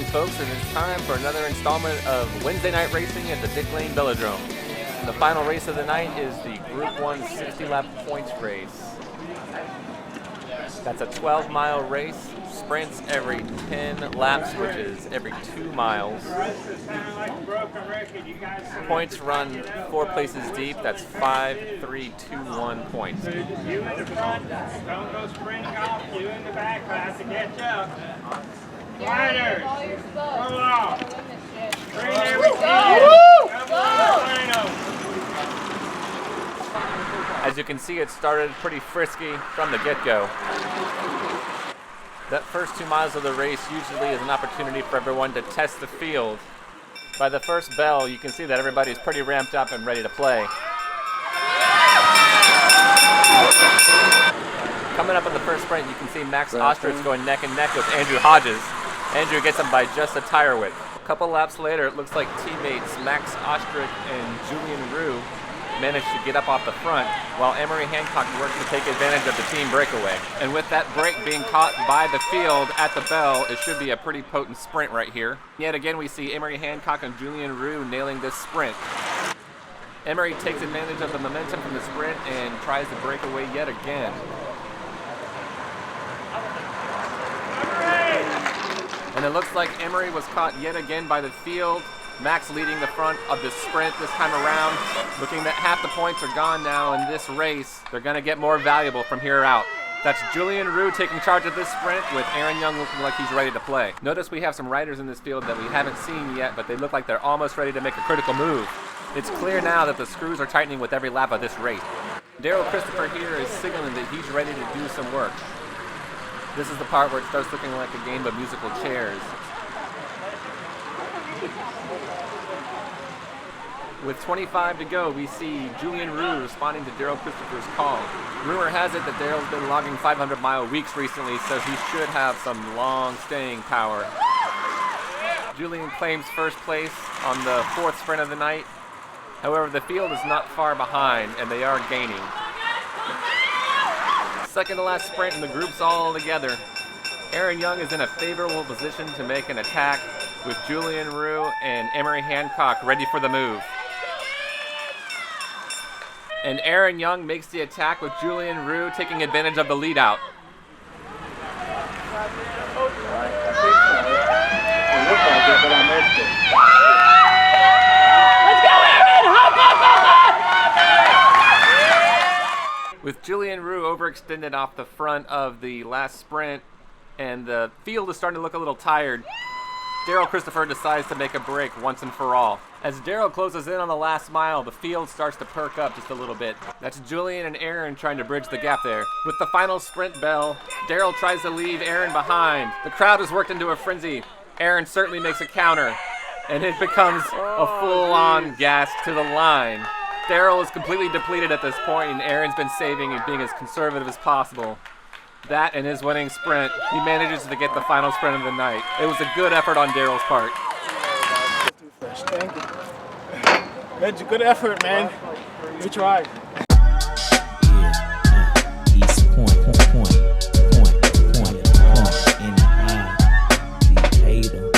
folks, and it's time for another installment of Wednesday night racing at the Dick Lane Velodrome. The final race of the night is the Group 1 60-lap points race. That's a 12-mile race, sprints every 10 laps, which is every 2 miles. Points run 4 places deep, that's 5, 3, 2, 1 points. You in the front, don't go sprinting off, you in the back, class to catch up. Riders, come on. Bring everything. Come on, final. As you can see, it started pretty frisky from the get-go. That first 2 miles of the race usually is an opportunity for everyone to test the field. By the first bell, you can see that everybody's pretty ramped up and ready to play. Coming up in the first sprint, you can see Max Ostrich going neck and neck with Andrew Hodges. Andrew gets him by just a tire width. A couple laps later, it looks like teammates Max Ostrich and Julian Roux managed to get up off the front, while Emery Hancock worked to take advantage of the team breakaway. And with that break being caught by the field at the bell, it should be a pretty potent sprint right here. Yet again, we see Emery Hancock and Julian Roux nailing this sprint. Emery takes advantage of the momentum from the sprint and tries to break away yet again. And it looks like Emery was caught yet again by the field. Max leading the front of this sprint this time around. Looking that half the points are gone now in this race. They're going to get more valuable from here out. That's Julian Roux taking charge of this sprint with Aaron Young looking like he's ready to play. Notice we have some riders in this field that we haven't seen yet, but they look like they're almost ready to make a critical move. It's clear now that the screws are tightening with every lap of this race. Daryl Christopher here is signaling that he's ready to do some work. This is the part where it starts looking like a game of musical chairs. With 25 to go, we see Julian Roux responding to Daryl Christopher's call. Rumor has it that Daryl's been logging 500-mile weeks recently, so he should have some long staying power. Julian claims first place on the 4th sprint of the night. However, the field is not far behind, and they are gaining. Second to last sprint, and the group's all together. Aaron Young is in a favorable position to make an attack, with Julian Roux and Emery Hancock ready for the move. And Aaron Young makes the attack with Julian Roux taking advantage of the lead out. Let's go, Aaron! Hop, hop, hop, hop! With Julian Roux overextended off the front of the last sprint, and the field is starting to look a little tired, Daryl Christopher decides to make a break once and for all. As Daryl closes in on the last mile, the field starts to perk up just a little bit. That's Julian and Aaron trying to bridge the gap there. With the final sprint bell, Daryl tries to leave Aaron behind. The crowd is worked into a frenzy. Aaron certainly makes a counter, and it becomes a full-on gas to the line. Daryl is completely depleted at this point, and Aaron's been saving and being as conservative as possible. That and his winning sprint, he manages to get the final sprint of the night. It was a good effort on Daryl's part. Thank you. Good effort, man. We tried. East point in the eye. Decatur.